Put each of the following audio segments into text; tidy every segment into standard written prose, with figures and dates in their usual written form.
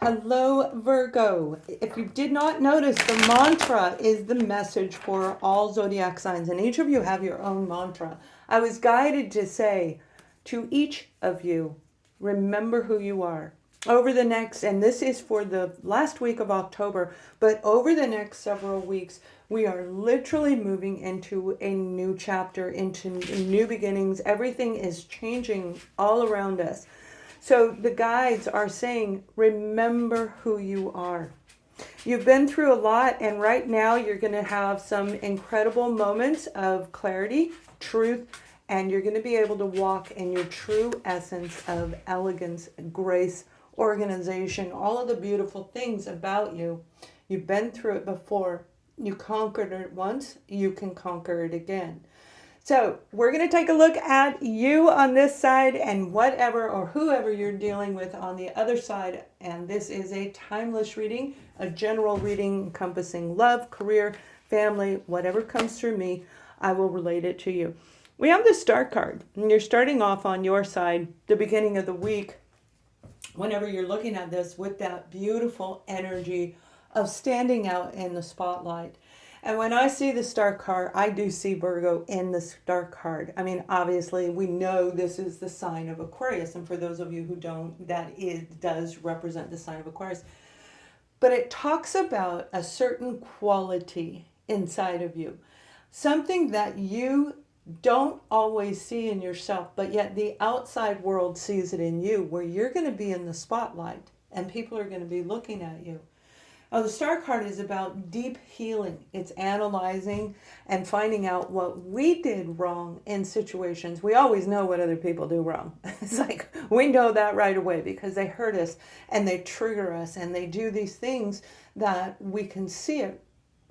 Hello, Virgo. If you did not notice, the mantra is the message for all zodiac signs, and each of you have your own mantra. I was guided to say to each of you, remember who you are. Over the next, and this is for the last week of October, but over the next several weeks, we are literally moving into a new chapter, into new beginnings. Everything is changing all around us. So the guides are saying, remember who you are. You've been through a lot, and right now you're going to have some incredible moments of clarity, truth, and you're going to be able to walk in your true essence of elegance, grace, organization, all of the beautiful things about you. You've been through it before. You conquered it once, you can conquer it again. So we're going to take a look at you on this side and whatever or whoever you're dealing with on the other side. And this is a timeless reading, a general reading encompassing love, career, family, whatever comes through me, I will relate it to you. We have the star card, and you're starting off on your side, the beginning of the week, whenever you're looking at this, with that beautiful energy of standing out in the spotlight. And when I see the star card, I do see Virgo in the star card. I mean, obviously, we know this is the sign of Aquarius. And for those of you who don't, does represent the sign of Aquarius. But it talks about a certain quality inside of you. Something that you don't always see in yourself, but yet the outside world sees it in you, where you're going to be in the spotlight and people are going to be looking at you. Oh, the star card is about deep healing. It's analyzing and finding out what we did wrong in situations. We always know what other people do wrong. It's like we know that right away because they hurt us and they trigger us and they do these things that we can see it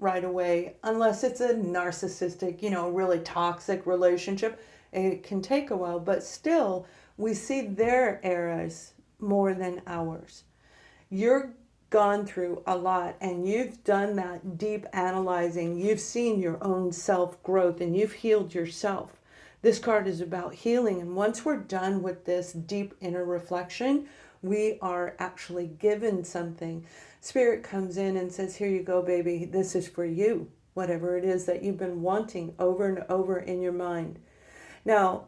right away, unless it's a narcissistic, really toxic relationship. It can take a while, but still we see their errors more than ours. You're gone through a lot and you've done that deep analyzing. You've seen your own self growth and you've healed yourself. This card is about healing, and once we're done with this deep inner reflection, we are actually given something. Spirit comes in and says, here you go, baby, this is for you, whatever it is that you've been wanting over and over in your mind. Now,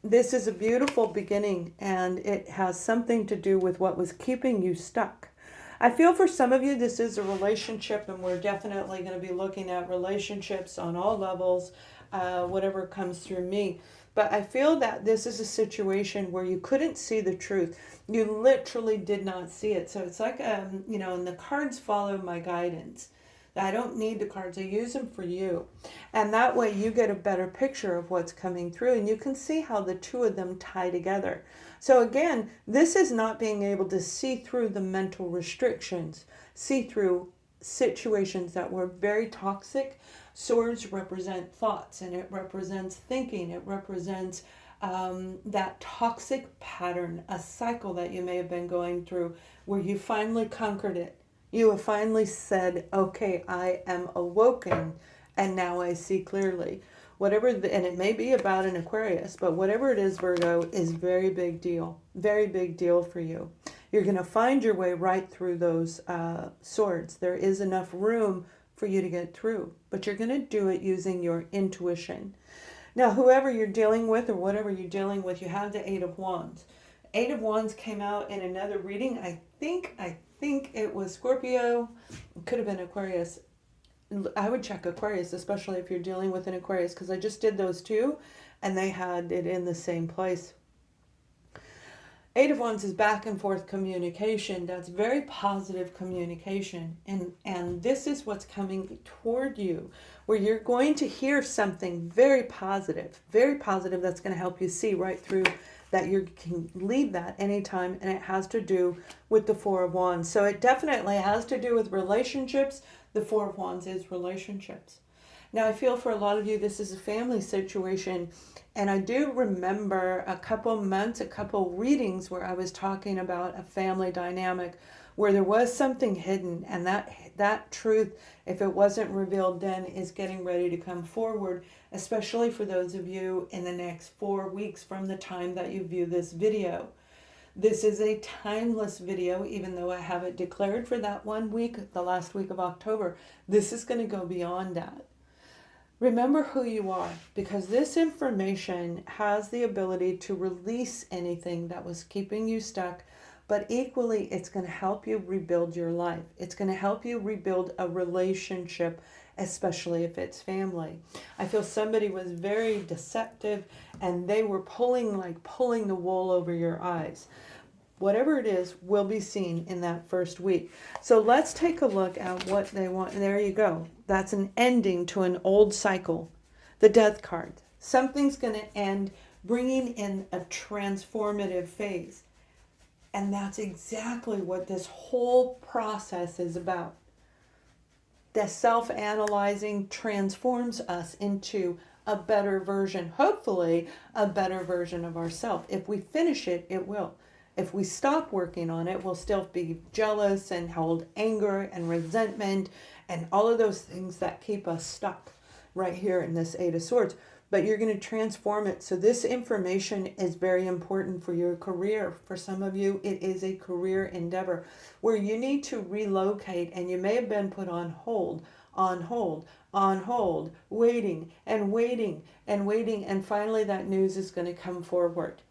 this is a beautiful beginning, and it has something to do with what was keeping you stuck. I feel for some of you, this is a relationship, and we're definitely going to be looking at relationships on all levels, whatever comes through me. But I feel that this is a situation where you couldn't see the truth. You literally did not see it. So it's like, and the cards follow my guidance. I don't need the cards. I use them for you. And that way you get a better picture of what's coming through, and you can see how the two of them tie together. So again, this is not being able to see through the mental restrictions, see through situations that were very toxic. Swords represent thoughts, and it represents thinking. It represents that toxic pattern, a cycle that you may have been going through where you finally conquered it. You have finally said, okay, I am awoken and now I see clearly. And it may be about an Aquarius, but whatever it is, Virgo, is very big deal. Very big deal for you. You're going to find your way right through those swords. There is enough room for you to get through, but you're going to do it using your intuition. Now, whoever you're dealing with or whatever you're dealing with, you have the Eight of Wands. Eight of Wands came out in another reading. I think it was Scorpio. It could have been Aquarius. I would check Aquarius, especially if you're dealing with an Aquarius, because I just did those two and they had it in the same place. Eight of Wands is back and forth communication. That's very positive communication. And this is what's coming toward you, where you're going to hear something very positive that's going to help you see right through that. You can leave that anytime, and it has to do with the Four of Wands. So it definitely has to do with relationships. The Four of Wands is relationships. Now, I feel for a lot of you, this is a family situation. And I do remember a couple readings where I was talking about a family dynamic where there was something hidden, and that truth, if it wasn't revealed then, is getting ready to come forward, especially for those of you in the next 4 weeks from the time that you view this video. This is a timeless video, even though I have it declared for that 1 week, the last week of October. This is going to go beyond that. Remember who you are, because this information has the ability to release anything that was keeping you stuck, but equally it's going to help you rebuild your life. It's going to help you rebuild a relationship, especially if it's family. I feel somebody was very deceptive and they were pulling the wool over your eyes. Whatever it is will be seen in that first week. So let's take a look at what they want. There you go. That's an ending to an old cycle. The death card. Something's going to end, bringing in a transformative phase. And that's exactly what this whole process is about. The self-analyzing transforms us into a better version, hopefully a better version of ourselves. If we finish it, it will. If we stop working on it, we'll still be jealous and hold anger and resentment and all of those things that keep us stuck right here in this Eight of Swords. But you're going to transform it. So this information is very important for your career. For some of you, it is a career endeavor where you need to relocate, and you may have been put on hold, waiting and waiting and waiting, and finally that news is going to come forward.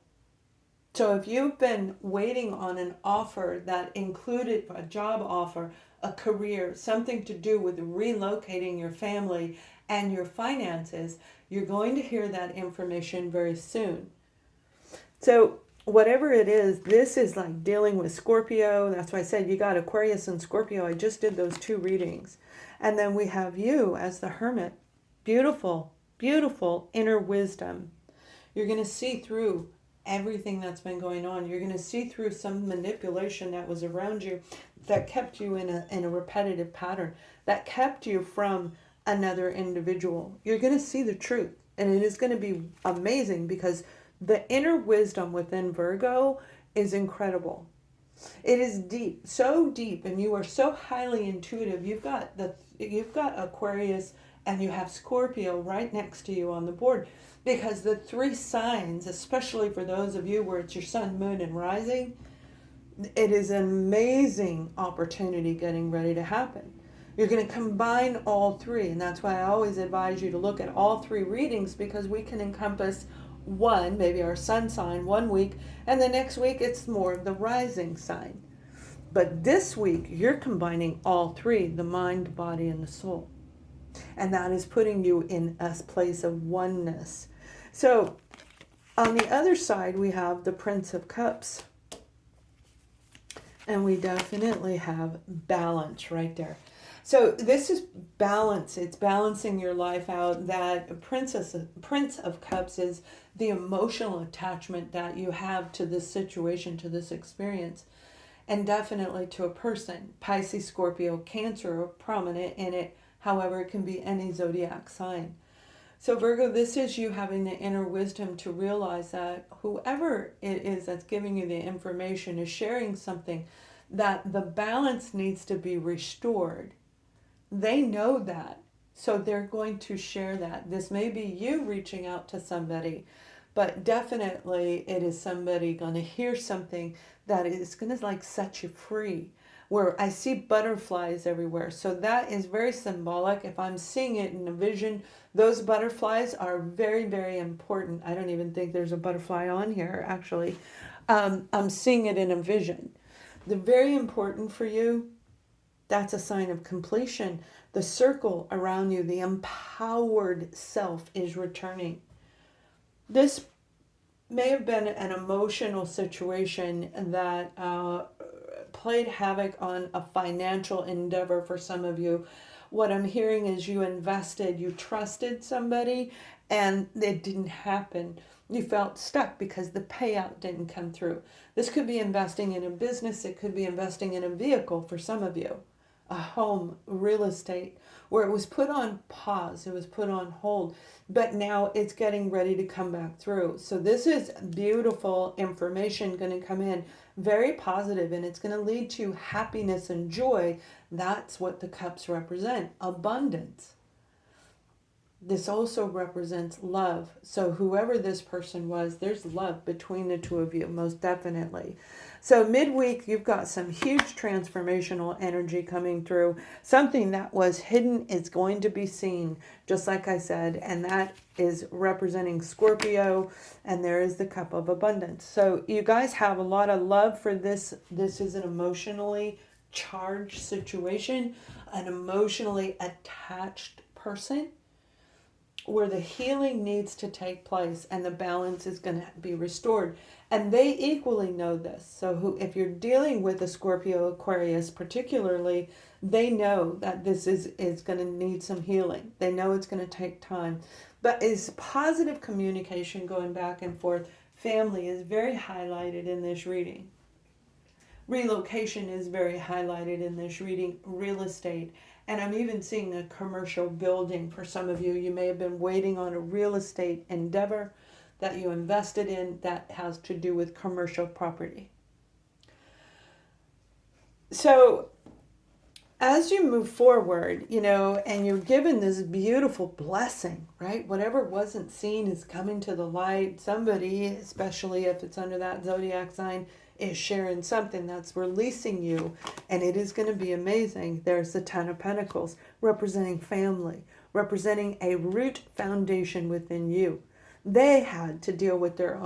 So if you've been waiting on an offer that included a job offer, a career, something to do with relocating your family and your finances, you're going to hear that information very soon. So whatever it is, this is like dealing with Scorpio. That's why I said you got Aquarius and Scorpio. I just did those 2 readings. And then we have you as the Hermit. Beautiful, beautiful inner wisdom. You're going to see through everything that's been going on. You're going to see through some manipulation that was around you that kept you in a repetitive pattern, that kept you from another individual. You're going to see the truth, and it is going to be amazing because the inner wisdom within Virgo is incredible. It is deep, so deep, and you are so highly intuitive. You've got Aquarius and you have Scorpio right next to you on the board, because the 3 signs, especially for those of you where it's your sun, moon, and rising, it is an amazing opportunity getting ready to happen. You're going to combine all 3, and that's why I always advise you to look at all 3 readings, because we can encompass one, maybe our sun sign 1 week, and the next week it's more of the rising sign. But this week you're combining all 3, the mind, body, and the soul. And that is putting you in a place of oneness. So on the other side, we have the Prince of Cups. And we definitely have balance right there. So this is balance. It's balancing your life out. That Prince of Cups is the emotional attachment that you have to this situation, to this experience, and definitely to a person. Pisces, Scorpio, Cancer are prominent in it. However, it can be any zodiac sign. So Virgo, this is you having the inner wisdom to realize that whoever it is that's giving you the information is sharing something, that the balance needs to be restored. They know that, so they're going to share that. This may be you reaching out to somebody, but definitely it is somebody going to hear something that is going to set you free. Where I see butterflies everywhere. So that is very symbolic. If I'm seeing it in a vision, those butterflies are very, very important. I don't even think there's a butterfly on here, actually. I'm seeing it in a vision. They're very important for you. That's a sign of completion. The circle around you, the empowered self, is returning. This may have been an emotional situation that played havoc on a financial endeavor for some of you. What I'm hearing is you invested, you trusted somebody, and it didn't happen. You felt stuck because the payout didn't come through. This could be investing in a business. It could be investing in a vehicle for some of you. A home, real estate, where it was put on pause, it was put on hold, but now it's getting ready to come back through. So this is beautiful information going to come in, very positive, and it's going to lead to happiness and joy. That's what the cups represent, abundance. this also represents love. So whoever this person was, there's love between the two of you, most definitely. So midweek, you've got some huge transformational energy coming through. Something that was hidden is going to be seen, just like I said, and that is representing Scorpio, and there is the cup of abundance. So you guys have a lot of love for this. This is an emotionally charged situation, an emotionally attached person, where the healing needs to take place and the balance is going to be restored. And they equally know this. So if you're dealing with a Scorpio, Aquarius particularly, they know that this is going to need some healing. They know it's going to take time. But is positive communication going back and forth. Family is very highlighted in this reading. Relocation is very highlighted in this reading. Real estate. And I'm even seeing a commercial building for some of you. You may have been waiting on a real estate endeavor that you invested in that has to do with commercial property. So as you move forward, and you're given this beautiful blessing, right? Whatever wasn't seen is coming to the light. Somebody, especially if it's under that zodiac sign, is sharing something that's releasing you, and it is going to be amazing. There's the Ten of Pentacles, representing family, representing a root foundation within you. They had to deal with their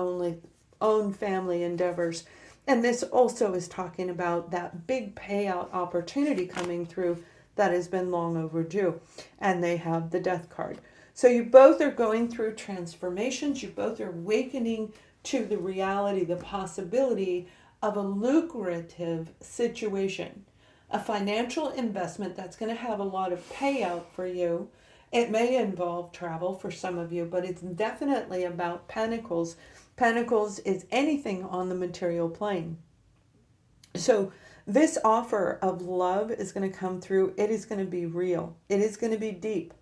own family endeavors. And this also is talking about that big payout opportunity coming through that has been long overdue. And they have the Death card. So you both are going through transformations. You both are awakening to the reality, the possibility of a lucrative situation, a financial investment that's going to have a lot of payout for you. It may involve travel for some of you, but it's definitely about Pentacles. Pentacles is anything on the material plane. So this offer of love is going to come through. It is going to be real. It is going to be deep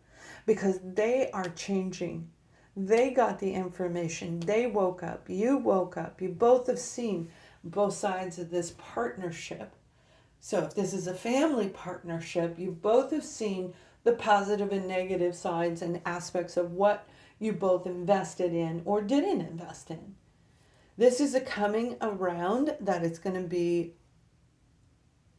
because they are changing. They got the information. They woke up. You woke up. You both have seen both sides of this partnership. So if this is a family partnership, you both have seen the positive and negative sides and aspects of what you both invested in or didn't invest in. This is a coming around that it's going to be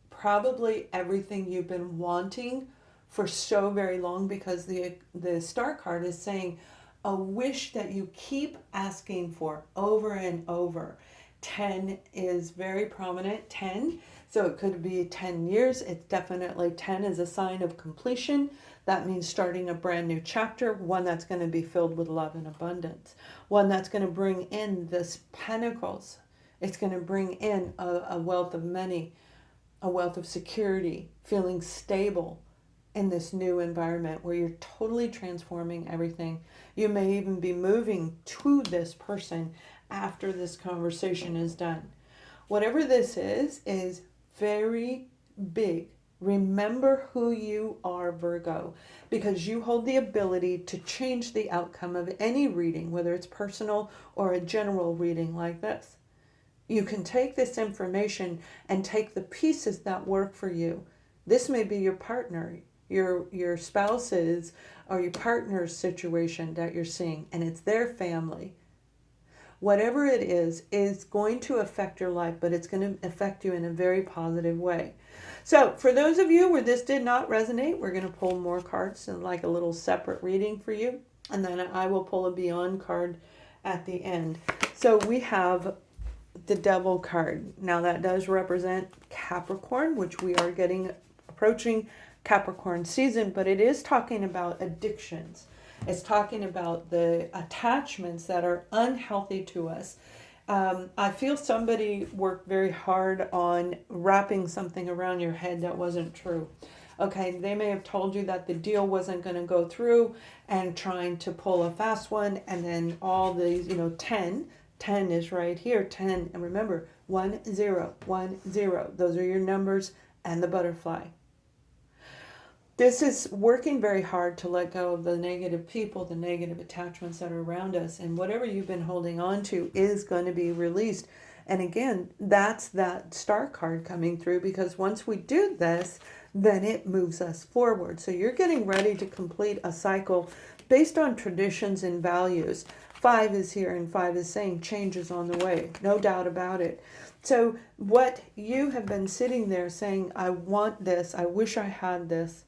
probably everything you've been wanting for so very long, because the Star card is saying a wish that you keep asking for over and over. 10 is very prominent, 10. So it could be 10 years. It's definitely 10 is a sign of completion. That means starting a brand new chapter, one that's going to be filled with love and abundance, one that's going to bring in this pentacles. It's going to bring in a wealth of money, a wealth of security, feeling stable in this new environment where you're totally transforming everything. You may even be moving to this person after this conversation is done. Whatever this is very big. Remember who you are, Virgo, because you hold the ability to change the outcome of any reading, whether it's personal or a general reading like this. You can take this information and take the pieces that work for you. This may be your partner, your spouse's or your partner's situation that you're seeing, and it's their family. Whatever it is going to affect your life, but it's going to affect you in a very positive way. So for those of you where this did not resonate, we're going to pull more cards and like a little separate reading for you. And then I will pull a Beyond card at the end. So we have the Devil card. Now that does represent Capricorn, which we are approaching Capricorn season, but it is talking about addictions. It's talking about the attachments that are unhealthy to us. I feel somebody worked very hard on wrapping something around your head that wasn't true. Okay, they may have told you that the deal wasn't going to go through and trying to pull a fast one, and then all these, 10 is right here, 10. And remember, 1 0 1 0. Those are your numbers and the butterfly. This is working very hard to let go of the negative people, the negative attachments that are around us. And whatever you've been holding on to is going to be released. And again, that's that Star card coming through, because once we do this, then it moves us forward. So you're getting ready to complete a cycle based on traditions and values. 5 is here, and 5 is saying change is on the way. No doubt about it. So what you have been sitting there saying, I want this, I wish I had this,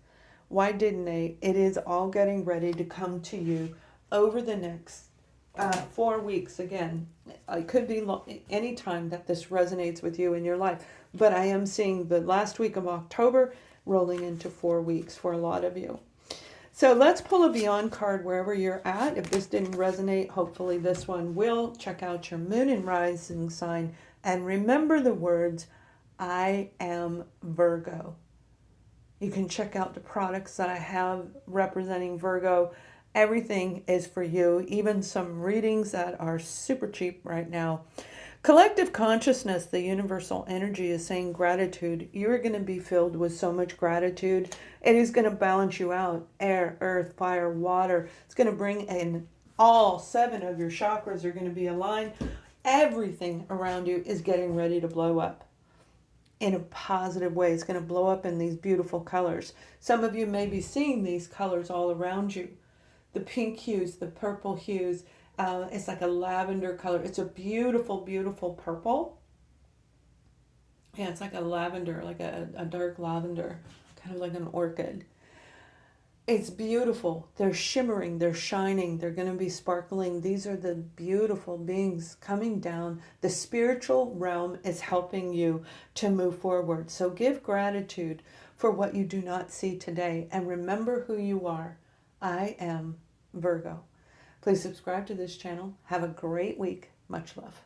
why didn't I? It is all getting ready to come to you over the next 4 weeks. Again, it could be any time that this resonates with you in your life. But I am seeing the last week of October rolling into 4 weeks for a lot of you. So let's pull a Beyond card wherever you're at. If this didn't resonate, hopefully this one will. Check out your moon and rising sign. And remember the words, I am Virgo. You can check out the products that I have representing Virgo. Everything is for you, even some readings that are super cheap right now. Collective consciousness, the universal energy is saying gratitude. You're going to be filled with so much gratitude. It is going to balance you out. Air, earth, fire, water. It's going to bring in all 7 of your chakras are going to be aligned. Everything around you is getting ready to blow up in a positive way. It's going to blow up in these beautiful colors. Some of you may be seeing these colors all around you. The pink hues, the purple hues. It's like a lavender color. It's a beautiful, beautiful purple. Yeah, it's like a lavender, like a dark lavender, kind of like an orchid. It's beautiful. They're shimmering, they're shining, they're going to be sparkling. These are the beautiful beings coming down. The spiritual realm is helping you to move forward. So give gratitude for what you do not see today. And remember who you are. I am Virgo. Please subscribe to this channel. Have a great week. Much love.